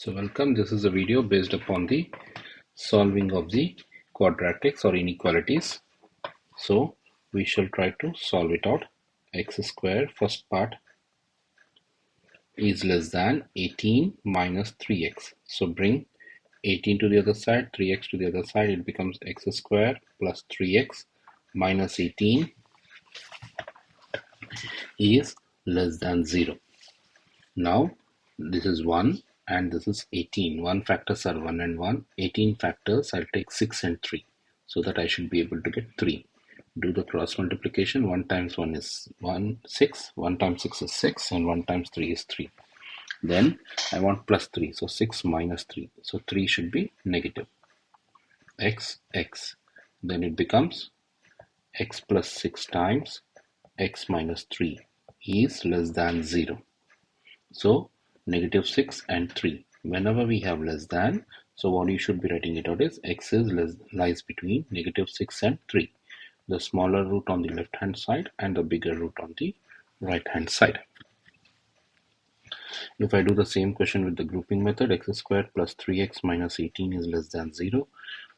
So welcome, this is a video based upon the solving of the quadratics or inequalities. So we shall try to solve it out. X square, first part, is less than 18 minus 3x. So bring 18 to the other side, 3x to the other side, it becomes x square plus 3x minus 18 is less than 0. Now this is 1 and this is 18. 1 factors are 1 and 1. 18 factors, I'll take 6 and 3 so that I should be able to get 3. Do the cross multiplication. 1 times 1 is 6, 1 times 6 is 6 and 1 times 3 is 3. Then I want plus 3, so 6 minus 3. So 3 should be negative. X. Then it becomes x plus 6 times x minus 3 is less than 0. So negative 6 and 3. Whenever we have less than, so what you should be writing it out is x lies between negative 6 and 3. The smaller root on the left hand side and the bigger root on the right hand side. If I do the same question with the grouping method, x squared plus 3x minus 18 is less than 0.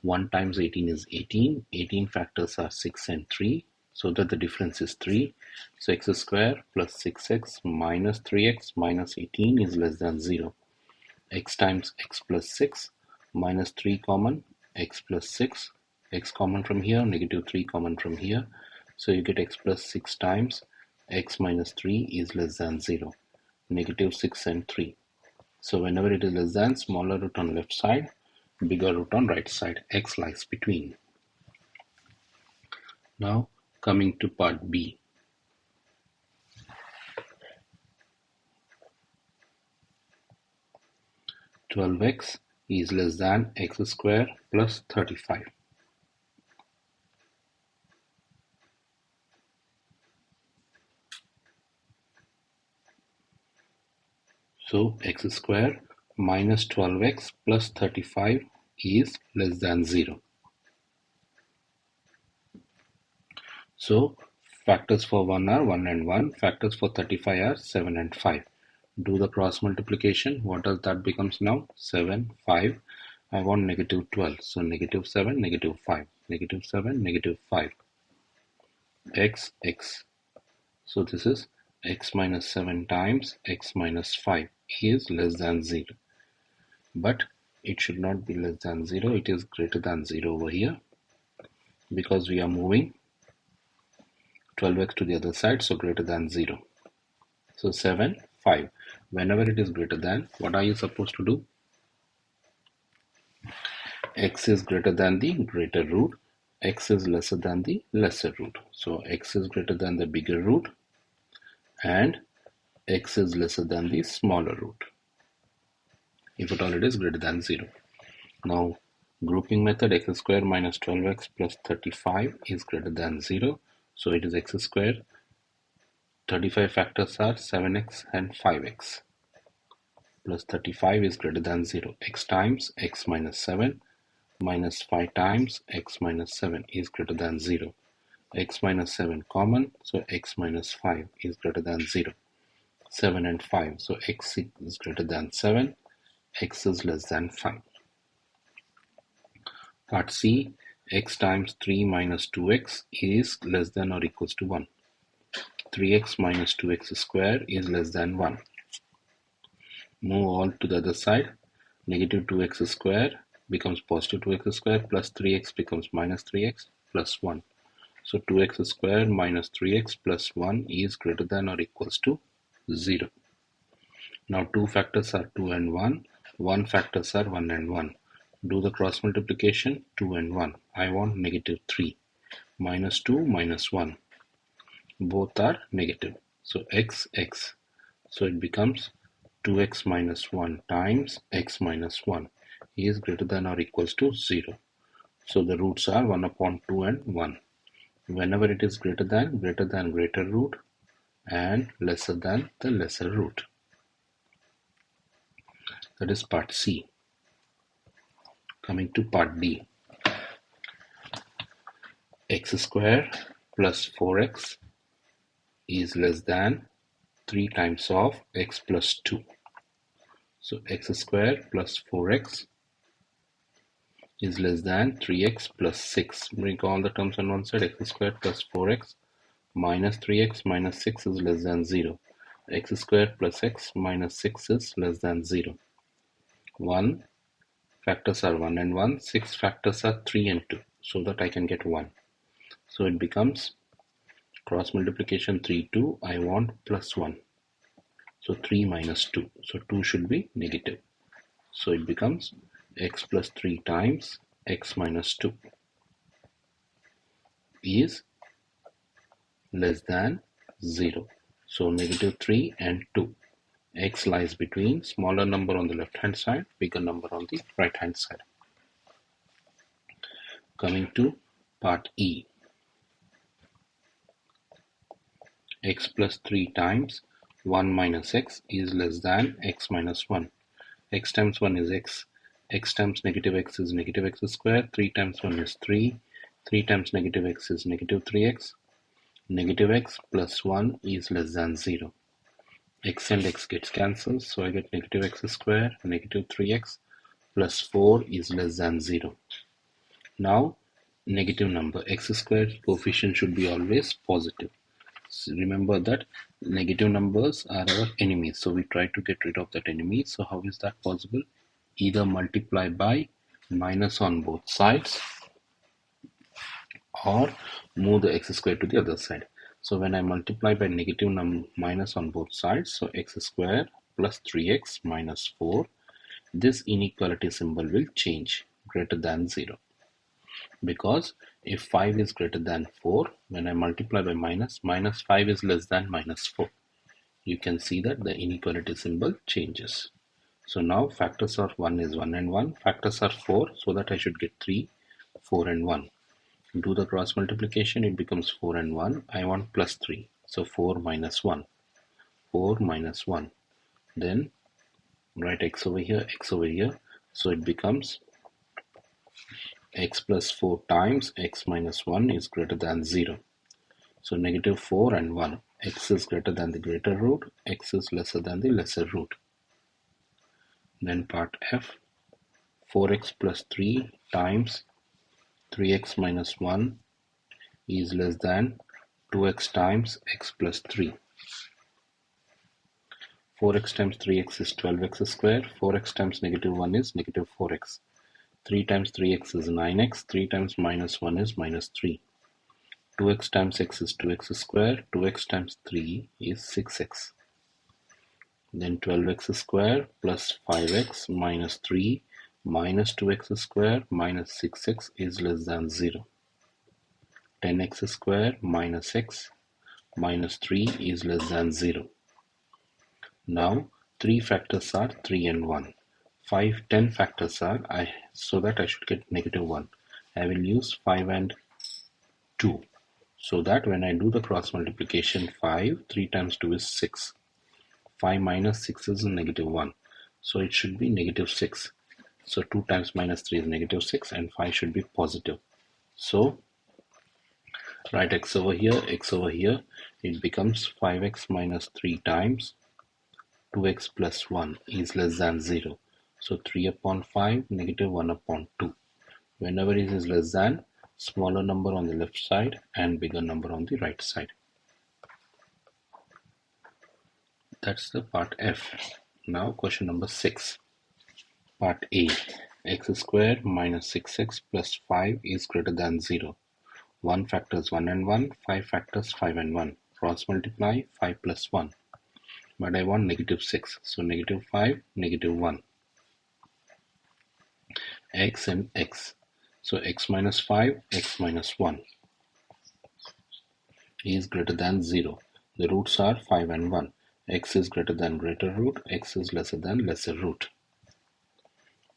1 times 18 is 18. 18 factors are 6 and 3. So that the difference is 3. So x squared plus 6x minus 3x minus 18 is less than 0. X times x plus 6 minus 3 common, x plus 6, x common from here, negative 3 common from here. So you get x plus 6 times x minus 3 is less than 0. Negative 6 and 3. So whenever it is less than, smaller root on left side, bigger root on right side, x lies between. Now coming to part B. (12x) is less than x square plus 35. So x square minus 12x plus 35 is less than 0. So factors for 1 are 1 and 1. Factors for 35 are 7 and 5. Do the cross multiplication. What does that becomes now? 7, 5. I want negative 12. So negative 7, negative 5. Negative 7, negative 5. X. So this is x minus 7 times x minus 5 is less than 0. But it should not be less than 0. It is greater than 0 over here because we are moving 12x to the other side, so greater than 0. So 7, 5. Whenever it is greater than, what are you supposed to do? X is greater than the greater root. X is lesser than the lesser root. So x is greater than the bigger root and x is lesser than the smaller root, if at all it is greater than 0. Now grouping method, x square minus 12x plus 35 is greater than 0. So it is x square. 35 factors are 7x and 5x. Plus 35 is greater than 0. X times x minus 7 minus 5 times x minus 7 is greater than 0. X minus 7 common, so x minus 5 is greater than 0. 7 and 5, so x is greater than 7, x is less than 5. Part C, x times 3 minus 2x is less than or equals to 1. 3x minus 2x square is less than 1. Move all to the other side. Negative 2x square becomes positive 2x square plus 3x becomes minus 3x plus 1. So 2x square minus 3x plus 1 is greater than or equals to 0. Now two factors are 2 and 1. 1 factors are 1 and 1. Do the cross multiplication. 2 and 1. I want negative 3. Minus 2 minus 1. Both are negative. So x. So it becomes 2x minus 1 times x minus 1 is greater than or equals to 0. So the roots are 1 upon 2 and 1. Whenever it is greater than greater root and lesser than the lesser root. That is part C. Coming to part D. X square plus 4x is less than 3 times of x plus 2. So x square plus 4x is less than 3x plus 6. Bring all the terms on one side. X squared plus 4x minus 3x minus 6 is less than 0. X squared plus x minus 6 is less than 0. 1 factors are 1 and 1. 6 factors are 3 and 2. So that I can get 1. So it becomes cross multiplication 3, 2. I want plus 1. So 3 minus 2. So 2 should be negative. So it becomes x plus 3 times x minus 2 is less than 0. So negative 3 and 2. X lies between smaller number on the left hand side, bigger number on the right hand side. Coming to part E. X plus 3 times 1 minus x is less than x minus 1. X times 1 is x. X times negative x is negative x squared. 3 times 1 is 3. 3 times negative x is negative 3x. Negative x plus 1 is less than 0. X and x gets cancelled, so I get negative x squared, negative 3x plus 4 is less than 0. Now, negative number x squared coefficient should be always positive. So remember that negative numbers are our enemies, so we try to get rid of that enemy. So how is that possible? Either multiply by minus on both sides or move the x squared to the other side. So when I multiply by negative minus on both sides, so x squared plus 3x minus 4, this inequality symbol will change greater than 0. Because if 5 is greater than 4, when I multiply by minus, minus 5 is less than minus 4. You can see that the inequality symbol changes. So now factors of 1 is 1 and 1, factors are 4, so that I should get 3, 4 and 1. Do the cross multiplication, it becomes 4 and 1. I want plus 3. So 4 minus 1. 4 minus 1. Then write x over here, x over here. So it becomes x plus 4 times x minus 1 is greater than 0. So negative 4 and 1. X is greater than the greater root. X is lesser than the lesser root. Then part F. 4x plus 3 times 3x minus 1 is less than 2x times x plus 3. 4x times 3x is 12x squared. 4x times negative 1 is negative 4x. 3 times 3x is 9x. 3 times minus 1 is minus 3. 2x times x is 2x squared. 2x times 3 is 6x. Then 12x squared plus 5x minus 3 minus 2x squared minus 6x is less than 0. 10x squared minus x minus 3 is less than 0. Now 3 factors are 3 and 1. 10 factors are, so that I should get negative 1. I will use 5 and 2. So that when I do the cross multiplication, 5, 3 times 2 is 6. 5 minus 6 is negative 1. So it should be negative 6. So 2 times minus 3 is negative 6 and 5 should be positive. So write x over here, it becomes 5x minus 3 times 2x plus 1 is less than 0. So 3 upon 5, negative 1 upon 2. Whenever it is less than, smaller number on the left side and bigger number on the right side. That's the part F. Now question number 6. Part A. X squared minus 6x plus 5 is greater than 0. 1 factors 1 and 1, 5 factors 5 and 1. Cross multiply 5 plus 1. But I want negative 6. So negative 5, negative 1. X and x. So x minus 5, x minus 1 is greater than 0. The roots are 5 and 1. X is greater than greater root. X is lesser than lesser root.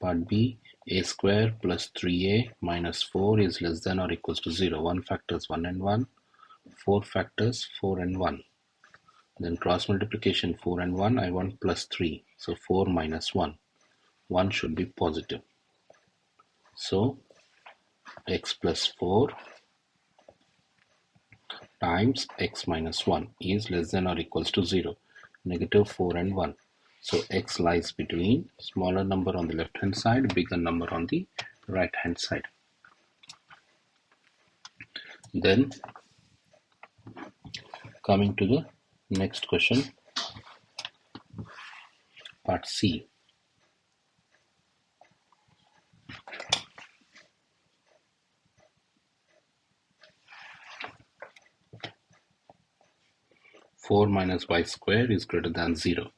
Part B. A square plus 3a minus 4 is less than or equals to 0. 1 factors 1 and 1. 4 factors 4 and 1. Then cross multiplication 4 and 1. I want plus 3. So 4 minus 1. 1 should be positive. So x plus 4 times x minus 1 is less than or equals to 0. Negative 4 and 1. So x lies between smaller number on the left hand side, bigger number on the right hand side. Then coming to the next question, part C. Four minus y square is greater than 0.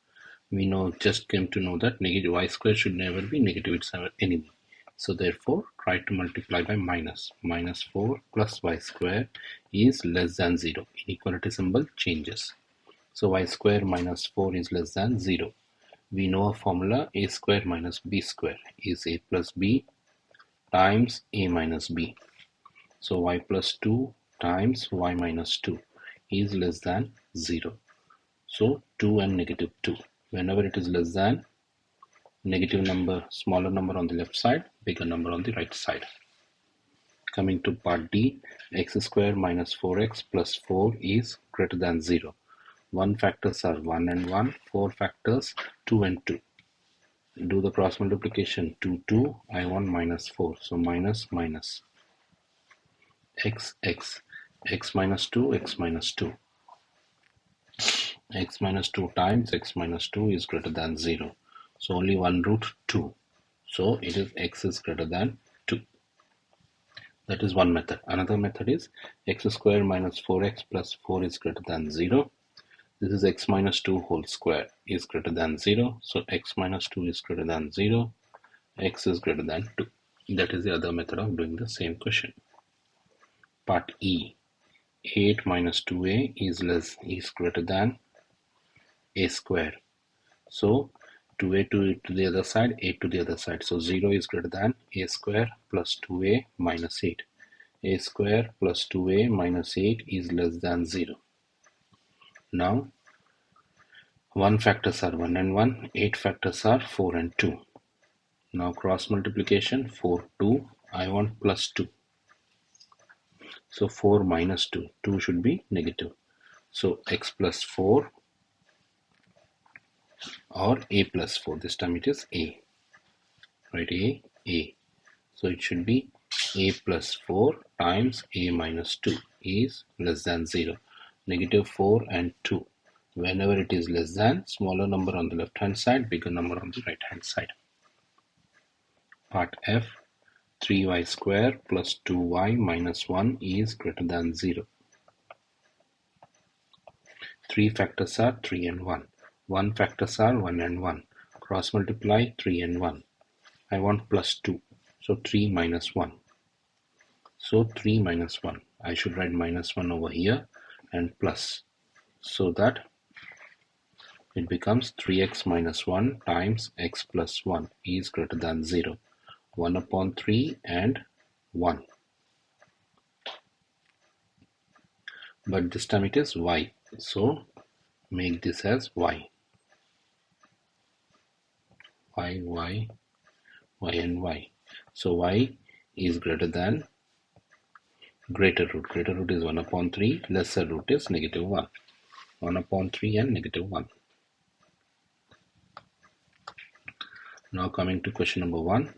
We just came to know that negative y square should never be negative, it's our enemy. So therefore try to multiply by minus. Minus 4 plus y square is less than 0. Inequality symbol changes. So y square minus 4 is less than 0. We know a formula, a square minus b square is a plus b times a minus b. So y plus 2 times y minus 2 is less than 0. So 2 and negative 2. Whenever it is less than, negative number, smaller number on the left side, bigger number on the right side. Coming to part D, x square minus 4x plus 4 is greater than 0. 1 factors are 1 and 1, 4 factors 2 and 2. Do the cross multiplication, 2, 2, I want minus 4, so minus minus. X minus 2, x minus 2. X minus 2 times x minus 2 is greater than 0. So only one root 2. So it is x is greater than 2. That is one method. Another method is x square minus 4x plus 4 is greater than 0. This is x minus 2 whole square is greater than 0. So x minus 2 is greater than 0. X is greater than 2. That is the other method of doing the same question. Part E. 8 minus 2a is greater than a square. So 2a to the other side, 8 to the other side. So 0 is greater than a square plus 2a minus 8. A square plus 2a minus 8 is less than 0. Now 1 factors are 1 and 1, 8 factors are 4 and 2. Now cross multiplication, 4, 2, I want plus 2. So 4 minus 2, 2 should be negative. So x plus 4 or a plus 4, this time it is a, right, a. So it should be a plus 4 times a minus 2 is less than 0. Negative 4 and 2. Whenever it is less than, smaller number on the left hand side, bigger number on the right hand side. Part F, 3y square plus 2y minus 1 is greater than 0. 3 factors are 3 and 1. 1 factors are 1 and 1. Cross multiply 3 and 1. I want plus 2. So 3 minus 1. So 3 minus 1. I should write minus 1 over here and plus. So that it becomes 3x minus 1 times x plus 1 is greater than 0. 1 upon 3 and 1. But this time it is y. So make this as y. Y and y. So y is greater than greater root. Greater root is 1 upon 3. Lesser root is negative 1. 1 upon 3 and negative 1. Now coming to question number 1.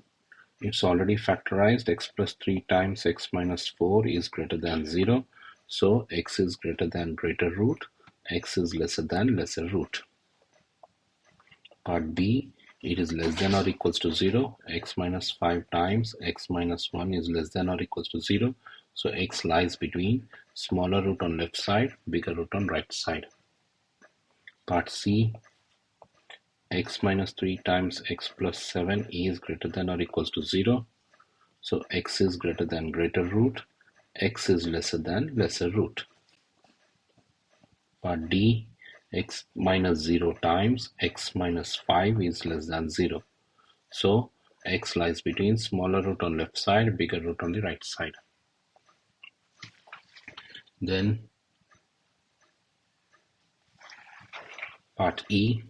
It's already factorized. X plus 3 times x minus 4 is greater than 0. So x is greater than greater root. X is lesser than lesser root. Part B. It is less than or equals to 0. X minus 5 times x minus 1 is less than or equals to 0. So x lies between smaller root on left side, bigger root on right side. Part C. X minus 3 times x plus 7 is greater than or equals to 0. So x is greater than greater root. X is lesser than lesser root. Part D. X minus 0 times x minus 5 is less than 0. So x lies between smaller root on left side, bigger root on the right side. Then part E.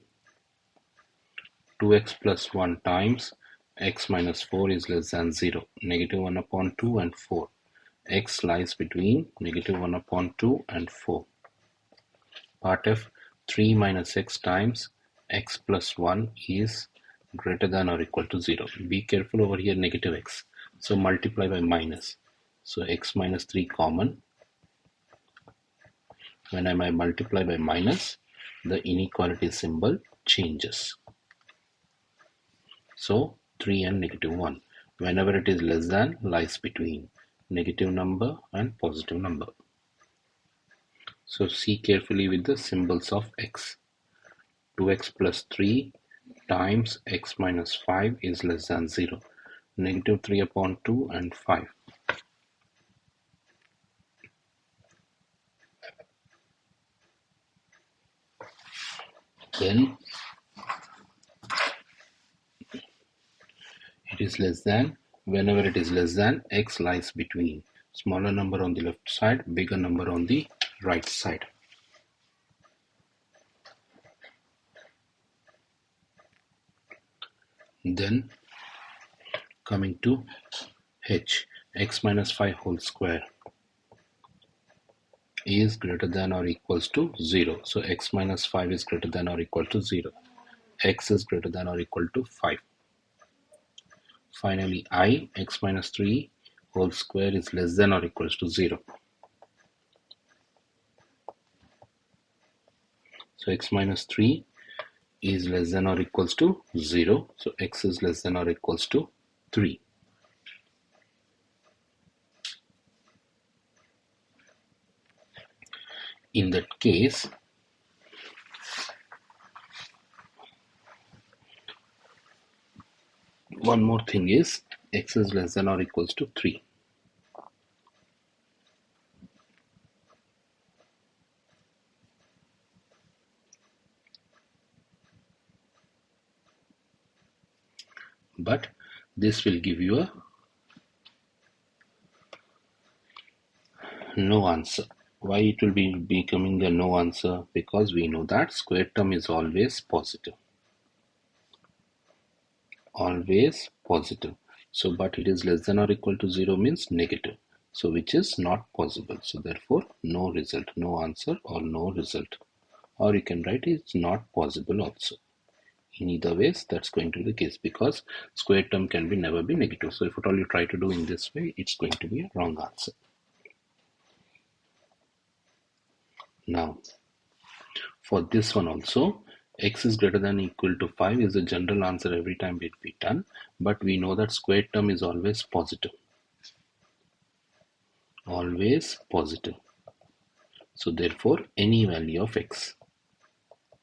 2x plus 1 times x minus 4 is less than 0. Negative 1 upon 2 and 4. X lies between negative 1 upon 2 and 4. Part F. 3 minus x times x plus 1 is greater than or equal to 0. Be careful over here, negative x. So multiply by minus. So x minus 3 common. When I multiply by minus, the inequality symbol changes. So 3 and negative 1. Whenever it is less than, lies between negative number and positive number. So see carefully with the symbols of x. 2x plus 3 times x minus 5 is less than 0. Negative 3 upon 2 and 5. Then it is less than, whenever it is less than, x lies between. Smaller number on the left side, bigger number on the right side. Then coming to h, x minus 5 whole square is greater than or equals to 0. So x minus 5 is greater than or equal to 0. X is greater than or equal to 5. Finally, I, x minus 3 whole square is less than or equals to 0. So x minus 3 is less than or equals to 0. So x is less than or equals to 3. In that case, one more thing is x is less than or equals to 3. But this will give you a no answer. Why it will be becoming the no answer? Because we know that square term is always positive. Always positive. So, but it is less than or equal to 0 means negative. So, which is not possible. So, therefore, no result, no answer or no result. Or you can write it's not possible also. In either ways, that's going to be the case because square term can be never be negative. So, if at all you try to do in this way, it's going to be a wrong answer. Now, for this one also, x is greater than or equal to 5 is the general answer every time it be done, but we know that square term is always positive. Always positive. So therefore, any value of x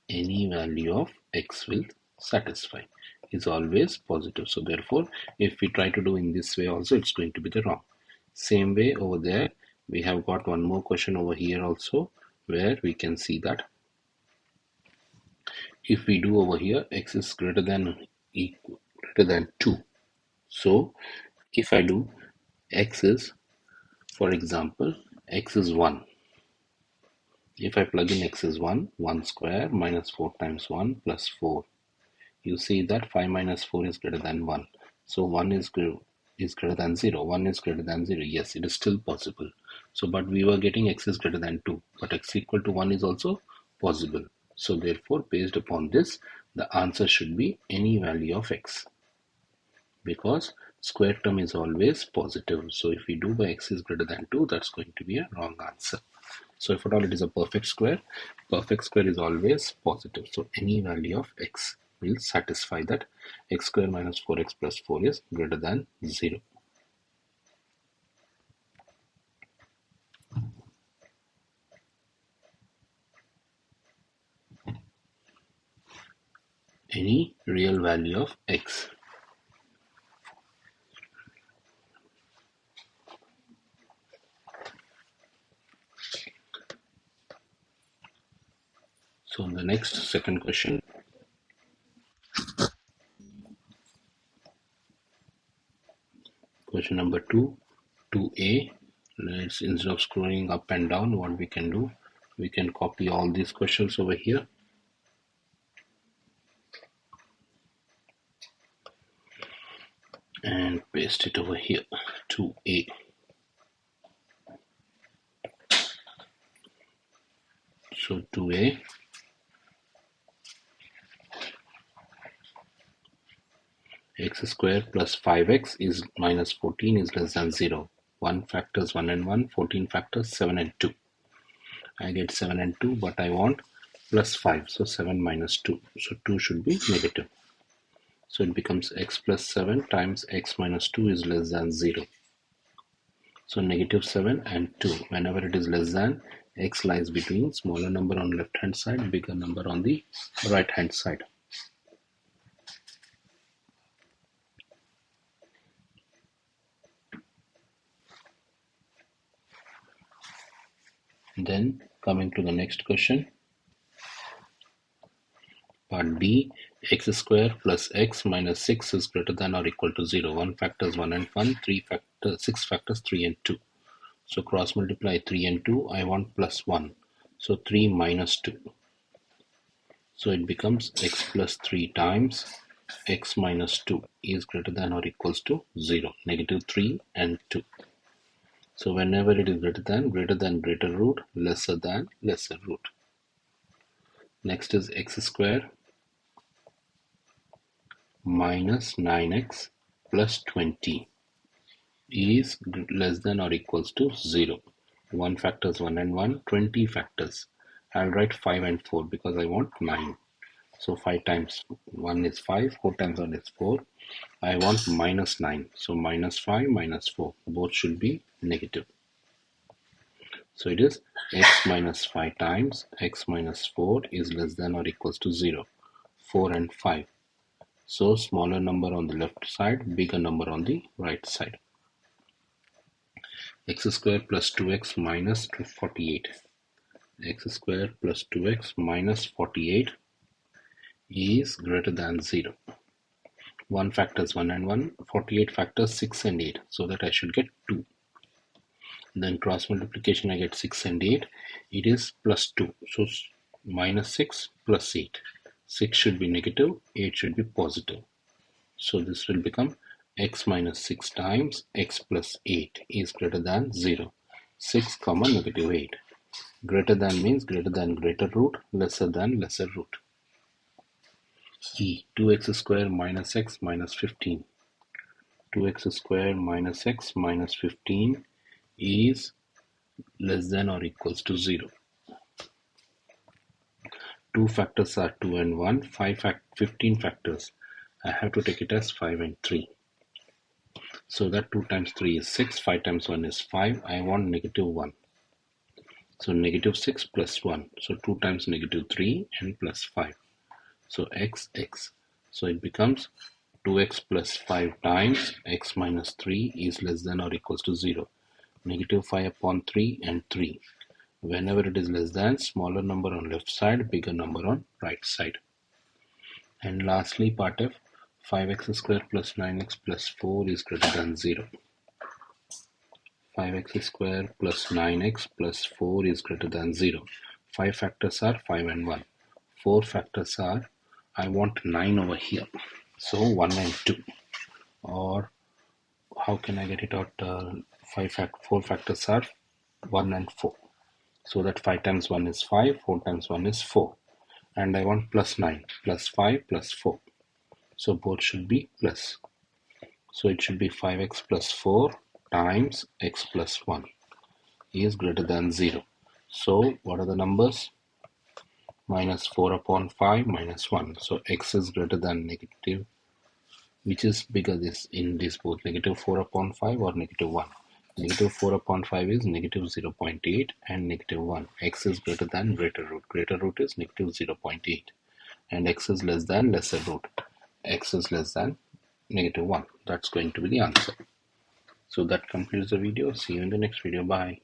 will satisfy, is always positive. So therefore, if we try to do in this way also, it's going to be the wrong. Same way over there, we have got one more question over here also, where we can see that if we do over here, x is greater than 2. So if I do x is, for example, x is 1. If I plug in x is 1, 1 square minus 4 times 1 plus 4. You see that 5 minus 4 is greater than 1. So 1 is greater than 0. 1 is greater than 0. Yes, it is still possible. So, but we were getting x is greater than 2. But x equal to 1 is also possible. So therefore, based upon this, the answer should be any value of x. Because square term is always positive. So if we do by x is greater than 2, that's going to be a wrong answer. So if at all it is a perfect square is always positive. So any value of x will satisfy that x square minus 4x plus 4 is greater than 0. Any real value of x. So the next second question. Question number 2, 2a. Let's, instead of scrolling up and down, what we can do, we can copy all these questions over here and paste it over here, 2a. So 2a, X square plus 5x is minus 14 is less than 0. 1 factors 1 and 1, 14 factors 7 and 2. I get 7 and 2, but I want plus 5, so 7 minus 2. So 2 should be negative. So it becomes x plus 7 times x minus 2 is less than 0. So negative 7 and 2. Whenever it is less than, x lies between smaller number on left hand side, bigger number on the right hand side. Then coming to the next question. Part B, x square plus x minus 6 is greater than or equal to 0. 1 factors 1 and 1, 6 factors 3 and 2. So cross multiply 3 and 2, I want plus 1. So 3 minus 2. So it becomes x plus 3 times x minus 2 is greater than or equals to 0. Negative 3 and 2. So whenever it is greater than greater root, lesser than lesser root. Next is x square minus 9x plus 20 is less than or equals to 0. 1 factors 1 and 1, 20 factors. I'll write 5 and 4 because I want 9. So 5 times 1 is 5, 4 times 1 is 4. I want minus 9. So minus 5, minus 4. Both should be negative. So it is x minus 5 times x minus 4 is less than or equals to 0. 4 and 5. So smaller number on the left side, bigger number on the right side. X square plus 2x minus 48. X square plus 2x minus 48 is greater than 0. 1 factors 1 and 1, 48 factors 6 and 8, so that I should get 2. Then cross multiplication I get 6 and 8, it is plus 2, so minus 6 plus 8. 6 should be negative, 8 should be positive. So this will become x minus 6 times x plus 8 is greater than 0. 6 comma negative 8. Greater than means greater than greater root, lesser than lesser root. E, 2x square minus x minus 15. 2x square minus x minus 15 is less than or equals to 0. 2 factors are 2 and 1, 15 factors. I have to take it as 5 and 3. So that 2 times 3 is 6, 5 times 1 is 5. I want negative 1. So negative 6 plus 1. So 2 times negative 3 and plus 5. So x. So it becomes 2x plus 5 times x minus 3 is less than or equals to 0. Negative 5 upon 3 and 3. Whenever it is less than, smaller number on left side, bigger number on right side. And lastly, part F, 5x square plus 9x plus 4 is greater than 0. 5x square plus 9x plus 4 is greater than 0. 5 factors are 5 and 1. 4 factors are, I want 9 over here. So 1 and 2. Or how can I get it out? 4 factors are 1 and 4. So that 5 times 1 is 5, 4 times 1 is 4. And I want plus 9, plus 5, plus 4. So both should be plus. So it should be 5x plus 4 times x plus 1 is greater than 0. So what are the numbers? Minus 4 upon 5 minus 1. So x is greater than negative. Which is bigger in this both, negative 4 upon 5 or negative 1? Negative 4 upon 5 is negative 0.8 and negative 1. X is greater than greater root. Greater root is negative 0.8 and x is less than lesser root. X is less than negative 1. That's going to be the answer. So that concludes the video. See you in the next video. Bye.